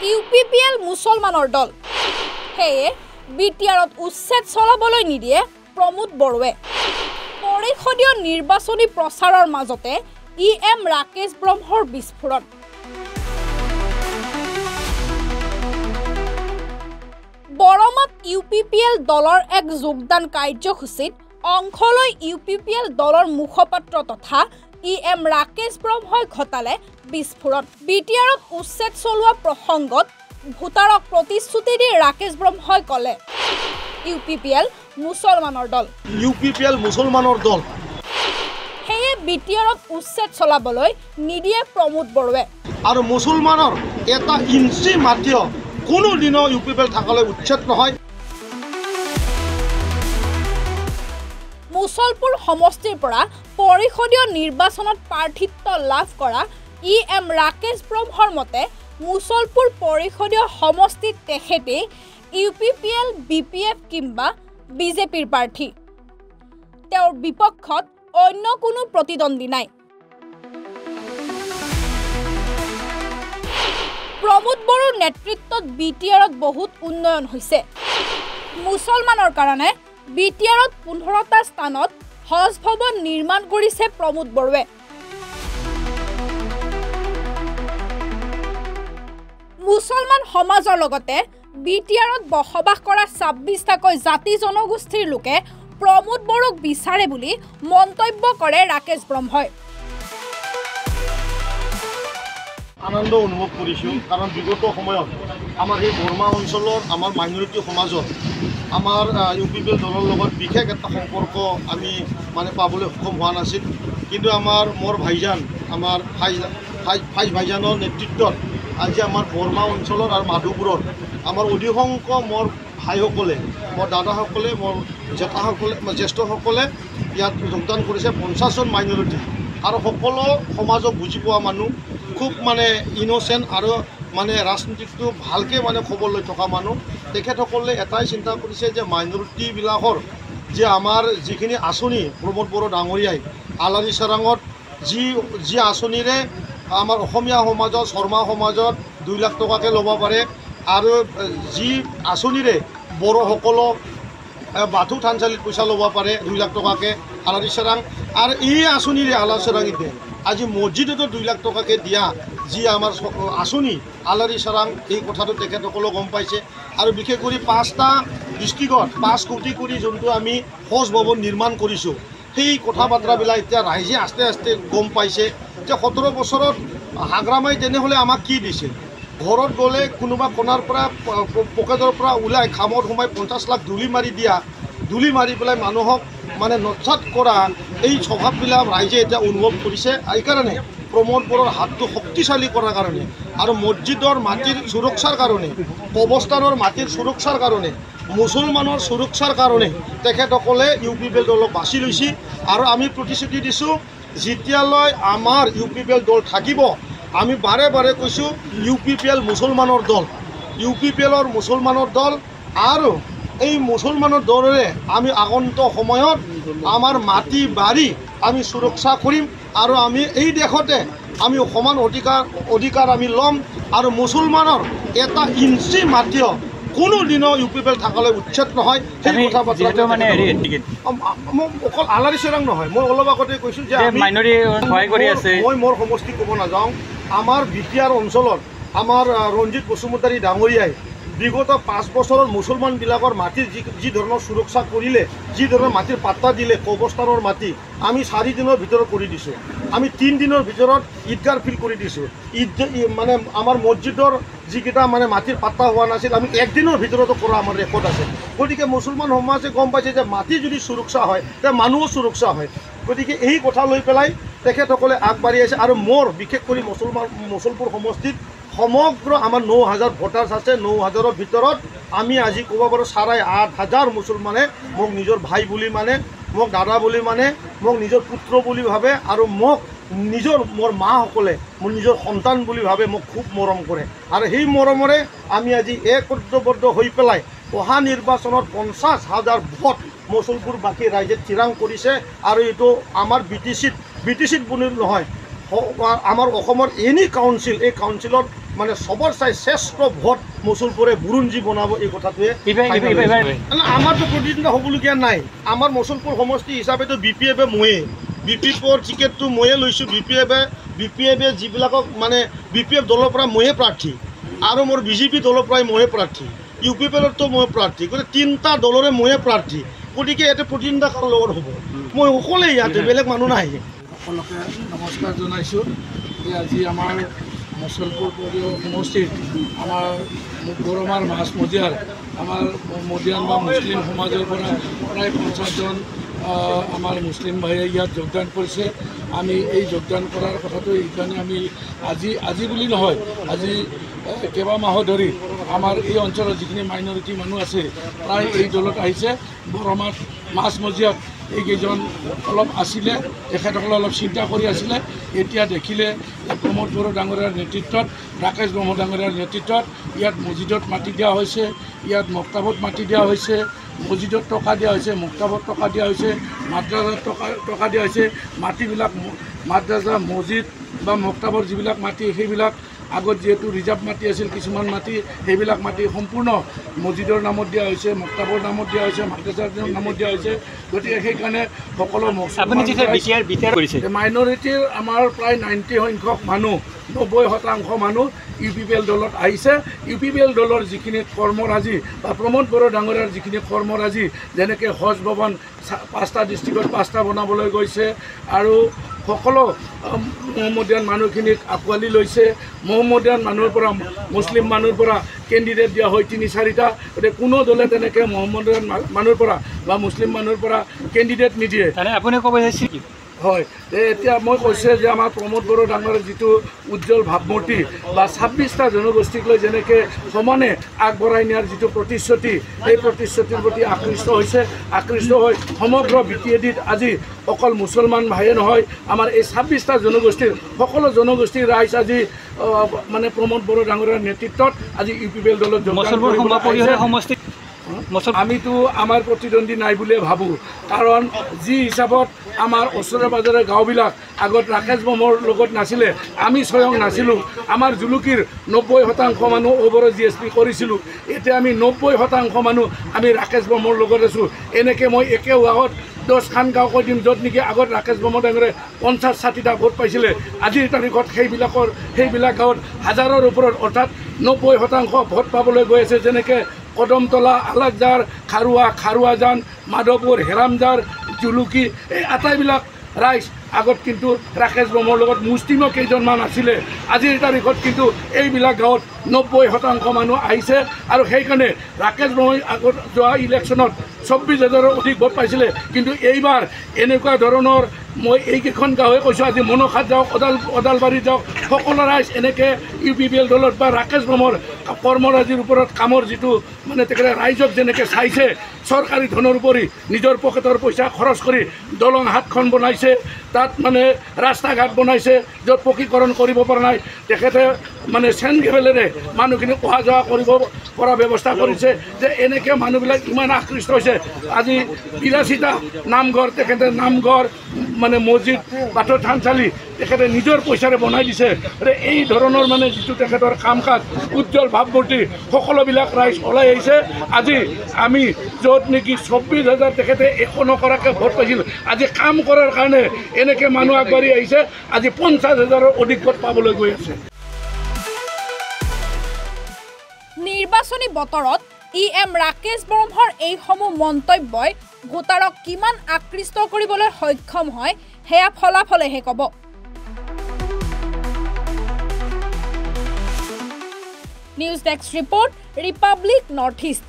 UPPL মুছলমানৰ দল সেয়ে বিটিআৰত উচ্ছেদ চলাবলৈ নিদিয়ে প্ৰমোদ বড়োৱে পৰিষদীয় নিৰ্বাচনী প্ৰচাৰৰ মাজতে EM ৰাকেশ ব্ৰহ্মৰ বিস্ফোৰণ বৰমাত UPPL দলৰ এক যোগদান কাৰ্যসূচীত অংশলৈ UPPL দলৰ মুখপাত্ৰ তথা EM ৰাকেশ ব্ৰহ্মই ঘটালে বিস্ফোৰণ বিটিআৰত উচ্ছেদ চলোৱা প্ৰসংগত ভোটাৰক প্ৰতিশ্ৰুতি দি ৰাকেশ ব্ৰহ্মই ক'লে UPPL মুছলমানৰ দল UPPL মুছলমানৰ দল সেয়ে বিটিআৰত উচ্ছেদ চলাবলৈ নিদিয়ে প্ৰমোদ বড়োৱে আৰু মুছলমানৰ এটা ইঞ্চি মাটিও কোনো দিনো UPPL থাকলে উচ্ছেদ নহয় মুছলপুৰ সমষ্টিৰ পৰা পৰিষদীয় নিৰ্বাচনত প্ৰাৰ্থিত্ব লাভ কৰা EM ৰাকেশ ব্ৰহ্মৰ মতে মুছলপুৰ পৰিষদীয় সমষ্টিত তেখেতে UPPL BPF কিংবা বিজেপিৰ প্ৰাৰ্থী তেওঁৰ বিপক্ষত অন্য কোনো প্ৰতিদ্বন্দ্বী নাই প্ৰমোদ বড়োৰ নেতৃত্বত বিটিআৰত বহুত উন্নয়ন হৈছে মুছলমানৰ কাৰণে বিটিআৰত 15টা স্থানত হজ ভৱন নিৰ্মাণ কৰিছে প্ৰমোদ বড়োৱে মুছলমান সমাজৰ লগতে বিটিআৰত বসবাস কৰা 26টাকৈ জাতি জনগোষ্ঠীৰ লোকে প্ৰমোদ বড়োক বিচাৰে বুলি মন্তব্য কৰে ৰাকেশ ব্ৰহ্মই আনন্দ অনুভৱ কৰিছোঁ কাৰণ বিগত সময়ত আমাৰ এই বৰ্মা অঞ্চলৰ আমাৰ মাইনৰিটি সমাজত আমাৰ UPPL দলৰ লগত বিশেষ এটা সম্পৰ্ক আমি মানে পাবলৈ সক্ষম হোৱা নাছিল কিন্তু আমাৰ মোৰ ভাইজান আমাৰ ফাইজ ভাইজানৰ নেতৃত্বত আজি আমাৰ বৰ্মা অঞ্চলৰ আৰু মাধুপুৰৰ আমাৰ অধিকংশ মোৰ ভাইসকলে মোৰ দাদাসকলে মোৰ জেঠাসকলে জ্যেষ্ঠসকলে ইয়াত যোগদান কৰিছে 50জন মাইনৰিটি আৰু সকলো সমাজক বুজি পোৱা মানুহ খুব মানে ইন'চেণ্ট আৰু মানে ৰাজনীতিটো ভালকৈ মানে খবৰ লৈ থকা মানুহ তেখেতসকলে এটাই চিন্তা কৰিছে যে মাইনৰিটিবিলাকৰ যে আমাৰ যিখিনি আঁচনি প্ৰমোদ বড়ো ডাঙৰীয়াই আলাৰী চাৰাঙত যি আঁচনিৰে আমাৰ অসমীয়া সমাজত শৰ্মা সমাজত 2 লাখ টকাকৈ ল'ব পাৰে আৰু যি আঁচনিৰে বড়োসকলক বাথৌ থানচালিত পইচা ল'ব পাৰে 2 লাখ টকাকৈ আলাৰী চাৰাং আৰু এই আঁচনিৰে আলাৰী চাৰাঙিতে আজি মছজিদতো 2 লাখ টকাকৈ দিয়া যি আমাৰ আঁচনি আলাৰী চাৰাং এই কথাটো তেখেতসকলেও গম পাইছে আৰু বিশেষ কৰি 5টা ডিষ্ট্ৰিক্টত 5 কোটি কৰি যোনটো আমি হজ ভৱন নিৰ্মাণ কৰিছোঁ সেই কথা বাৰ্তাবিলাক এতিয়া ৰাইজে আস্তে আস্তে গম পাইছে যে 17 বছৰত হাগ্ৰামাই তেনেহ'লে আমাক কি দিছে ঘৰত গ'লে কোনোবা কোণাৰ পৰা পকেটৰ পৰা ওলাই খামত সোমাই 50 লাখ ধূলি মাৰি দিয়া ধূলি মাৰি পেলাই মানুহক মানে নৎসাত কৰা এই স্বভাৱবিলাক ৰাইজে এতিয়া অনুভৱ কৰিছে এইকাৰণে প্ৰমোদ বড়োৰ হাতটো শক্তিশালী কৰাৰ কাৰণে আৰু মছজিদৰ মাটিৰ সুৰক্ষাৰ কাৰণে কবৰস্থানৰ মাটিৰ সুৰক্ষাৰ কাৰণে মুছলমানৰ সুৰক্ষাৰ কাৰণে তেখেতসকলে UPPL দলক বাছি লৈছে আৰু আমি প্ৰতিশ্ৰুতি দিছোঁ যেতিয়ালৈ আমাৰ UPPL দল থাকিব আমি বাৰে বাৰে কৈছোঁ UPPL মুছলমানৰ দল UPPLৰ মুছলমানৰ দল আৰু এই মুছলমানৰ দলেৰে আমি আগন্তুক সময়ত আমাৰ মাটি বাৰী আমি সুৰক্ষা কৰিম আৰু আমি এই দেশতে আমি সমান অধিকাৰ আমি ল'ম আৰু মুছলমানৰ এটা ইঞ্চি মাটিও কোনো দিনো UPPL থাকলে উচ্ছেদ নহয় সেই কথা বাৰ্তা মানে মোক অকল আলাৰী চাৰাং নহয় মই অলপ আগতে কৈছোঁ যে মই মোৰ সমষ্টি ক'ব নাযাওঁ আমাৰ বিটিআৰ অঞ্চলত আমাৰ ৰঞ্জিত বসুমতাৰী ডাঙৰীয়াই বিগত 5 বছৰৰ মুছলমানবিলাকৰ মাটিৰ যি ধৰণৰ সুৰক্ষা কৰিলে যি ধৰণৰ মাটিৰ পাত্তা দিলে কবৰস্থানৰ মাটি আমি 4 দিনৰ ভিতৰত কৰি দিছোঁ আমি 3 দিনৰ ভিতৰত ঈদগাহ ফিল কৰি দিছোঁ মানে আমাৰ মছজিদৰ যিকেইটা মানে মাটিৰ পাত্তা হোৱা নাছিল আমি 1 দিনৰ ভিতৰতো কৰা আমাৰ ৰেকৰ্ড আছে গতিকে মুছলমান সমাজে গম পাইছে যে মাটি যদি সুৰক্ষা হয় তে মানুহো সুৰক্ষা হয় গতিকে এই কথা লৈ পেলাই তেখেতসকলে আগবাঢ়ি আছে আৰু মোৰ বিশেষ কৰি মুছলপুৰ সমষ্টিত সমগ্ৰ আমাৰ 9000 ভোটাৰ্ছ আছে 9000ৰ ভিতৰত আমি আজি ক'ব পাৰোঁ 8,500 মুছলমানে মোক নিজৰ ভাই বুলি মানে মোক দাদা বুলি মানে মোক নিজৰ পুত্ৰ বুলি ভাবে আৰু মোক মোৰ মাসকলে মোৰ নিজৰ সন্তান বুলি ভাবে মোক খুব মৰম কৰে আৰু সেই মৰমৰে আমি আজি একত্ৰবদ্ধ হৈ পেলাই অহা নিৰ্বাচনত 50,000 ভোট মুছলপুৰবাসী ৰাইজে থিৰাং কৰিছে আৰু এইটো আমাৰ বিটিচিত বুলি নহয় আমাৰ অসমৰ এনি কাউন্সিল এই কাউন্সিলত মানে সবৰ চাই শ্ৰেষ্ঠ ভোট মুছলপুৰে বুৰঞ্জী বনাব এই কথাটোৱে আমাৰতো প্ৰতিদ্বন্দ্বিতা হ'বলগীয়া নাই আমাৰ মুছলপুৰ সমষ্টি হিচাপেতো BPF ময়ে BPFৰ টিকেটটো ময়ে লৈছোঁ BPF যিবিলাকক মানে BPF দলৰ পৰা ময়ে প্ৰাৰ্থী আৰু মোৰ BJP দলৰ পৰাই ময়ে প্ৰাৰ্থী UPPLতো মই প্ৰাৰ্থী গতিকে তিনিটা দলৰে ময়ে প্ৰাৰ্থী গতিকে ইয়াতে প্ৰতিদ্বন্দ্বিতা কাৰ লগত হ'ব মই অকলেই ইয়াতে বেলেগ মানুহ নাই সকলোকে নমস্কাৰ জনাইছোঁ যে আজি আমাৰ মুছলপুৰ সমষ্টিত আমাৰ গৰমাৰ মাছ মজিয়াৰ আমাৰ মদিয়ান বা মুছলিম সমাজৰ পৰা প্ৰায় 50জন আমাৰ মুছলিম ভাইয়ে ইয়াত যোগদান কৰিছে আমি এই যোগদান কৰাৰ কথাটো এইকাৰণে আমি আজি বুলি নহয় আজি কেইবা মাহ ধৰি আমাৰ এই অঞ্চলৰ যিখিনি মাইনৰিটি মানুহ আছে প্ৰায় এই দলত আহিছে গৰমাৰ মাছ মজিয়াত এইকেইজন অলপ আছিলে তেখেতসকলে অলপ চিন্তা কৰি আছিলে এতিয়া দেখিলে প্ৰমোদ বড়ো ডাঙৰীয়াৰ নেতৃত্বত ৰাকেশ ব্ৰহ্ম ডাঙৰীয়াৰ নেতৃত্বত ইয়াত মছজিদত মাটি দিয়া হৈছে ইয়াত মক্তাবত মাটি দিয়া হৈছে মছজিদত টকা দিয়া হৈছে মক্তাবত টকা দিয়া হৈছে মাদ্ৰাজাত টকা দিয়া হৈছে মাটিবিলাক মাদ্ৰাজা মছজিদ বা মক্তাবৰ যিবিলাক মাটি সেইবিলাক আগত যেহেতু ৰিজাৰ্ভ মাটি আছিল কিছুমান মাটি সেইবিলাক মাটি সম্পূৰ্ণ মছজিদৰ নামত দিয়া হৈছে মক্তাবৰ নামত দিয়া হৈছে মাদ্ৰাজাৰ নামত দিয়া হৈছে গতিকে সেইকাৰণে সকলো মাইনৰিটিৰ আমাৰ প্ৰায় 90 সংখ্যক মানুহ 90% মানুহ UPPL দলত আহিছে UPPL দলৰ যিখিনি কৰ্মৰাজি বা প্ৰমোদ বড়ো ডাঙৰীয়াৰ যিখিনি কৰ্মৰাজি যেনেকৈ হজ ভৱন 5টা ডিষ্ট্ৰিক্টত 5টা বনাবলৈ গৈছে আৰু সকলো মহম্মদিয়ান মানুহখিনিক আঁকোৱালি লৈছে মহম্মদিয়ান মানুহৰ পৰা মুছলিম মানুহৰ পৰা কেণ্ডিডেট দিয়া হয় 3-4টা গতিকে কোনো দলে তেনেকৈ মহম্মদিয়ান মানুহৰ পৰা বা মুছলিম মানুহৰ পৰা কেণ্ডিডেট নিদিয়ে আপুনি ক'ব বিচাৰিছে কি হয় এতিয়া মই কৈছে যে আমাৰ প্ৰমোদ বড়ো ডাঙৰীয়াৰ যিটো উজ্জ্বল ভাৱমূৰ্তি বা 26টা জনগোষ্ঠীক লৈ যেনেকৈ সমানে আগবঢ়াই নিয়াৰ যিটো প্ৰতিশ্ৰুতি সেই প্ৰতিশ্ৰুতিৰ প্ৰতি আকৃষ্ট হৈ সমগ্ৰ BTADত আজি অকল মুছলমান ভাইয়ে নহয় আমাৰ এই 26টা জনগোষ্ঠীৰ সকলো জনগোষ্ঠীৰ ৰাইজ আজি মানে প্ৰমোদ বড়ো ডাঙৰীয়াৰ নেতৃত্বত আজি UPPL দলত আমিতো আমাৰ প্ৰতিদ্বন্দ্বী নাই বুলিয়ে ভাবোঁ কাৰণ যি হিচাপত আমাৰ ওচৰে পাজৰে গাঁওবিলাক আগত ৰাকেশ ব্ৰহ্মৰ লগত নাছিলে আমি স্বয়ং নাছিলোঁ আমাৰ জুলুকিৰ 90% মানুহ ওভৰ GSP কৰিছিলোঁ এতিয়া আমি 90% মানুহ আমি ৰাকেশ ব্ৰহ্মৰ লগত আছোঁ এনেকৈ মই একে গাঁৱত 10খন গাঁও কৈ দিম য'ত নেকি আগত ৰাকেশ ব্ৰহ্ম ডাঙৰীয়াই 50-60টা ভোট পাইছিলে আজিৰ তাৰিখত সেইবিলাক গাঁৱত হাজাৰৰ ওপৰত অৰ্থাৎ 90% ভোট পাবলৈ গৈ আছে যেনেকৈ কদমতলা আলাকজাৰ খাৰুৱাজান মাধৱপুৰ হেৰামজাৰ জুলুকি এই আটাইবিলাক ৰাইজ আগত কিন্তু ৰাকেশ ব্ৰহ্মৰ লগত মুছলিম কেইজনমান আছিলে আজিৰ তাৰিখত কিন্তু এইবিলাক গাঁৱত 90% মানুহ আহিছে আৰু সেইকাৰণে ৰাকেশ ব্ৰহ্মই আগত যোৱা ইলেকশ্যনত 24,000ৰ অধিক ভোট পাইছিলে কিন্তু এইবাৰ এনেকুৱা ধৰণৰ মই এইকেইখন গাঁৱে কৈছোঁ আজি মনসাত যাওক ওদালবাৰীত যাওক সকলো ৰাইজ এনেকৈ UPPL দলত বা ৰাকেশ ব্ৰহ্মৰ কৰ্মৰাজিৰ ওপৰত কামৰ যিটো মানে তেখেতে ৰাইজক যেনেকৈ চাইছে চৰকাৰী ধনৰ উপৰি নিজৰ পকেটৰ পইচা খৰচ কৰি দলং 7খন বনাইছে তাত মানে ৰাস্তা ঘাট বনাইছে য'ত পকীকৰণ কৰিব পৰা নাই তেখেতে মানে চেনগেবেলেৰে মানুহখিনি অহা যোৱা কৰিব পৰা ব্যৱস্থা কৰিছে যে এনেকৈ মানুহবিলাক ইমান আকৃষ্ট হৈছে আজি 82টা নামঘৰ তেখেতে নামঘৰ মানে মছজিদ বাথৌ থানচালি তেখেতে নিজৰ পইচাৰে বনাই দিছে এই ধৰণৰ মানে যিটো তেখেতৰ কাম কাজ উজ্জ্বল ভাৱমূৰ্তি সকলোবিলাক ৰাইজ ওলাই আহিছে আজি আমি য'ত নেকি 24,000 তেখেতে একো নকৰাকৈ ভোট পাইছিল আজি কাম কৰাৰ কাৰণে এনেকৈ মানুহ আগবাঢ়ি আহিছে আজি 50,000ৰ অধিক ভোট পাবলৈ গৈ আছে নিৰ্বাচনী বতৰত EM ৰাকেশ ব্ৰহ্মৰ এইসমূহ মন্তব্যই ভোটাৰক কিমান আকৃষ্ট কৰিবলৈ সক্ষম হয় সেয়া ফলাফলেহে ক'ব news desk report Republic north east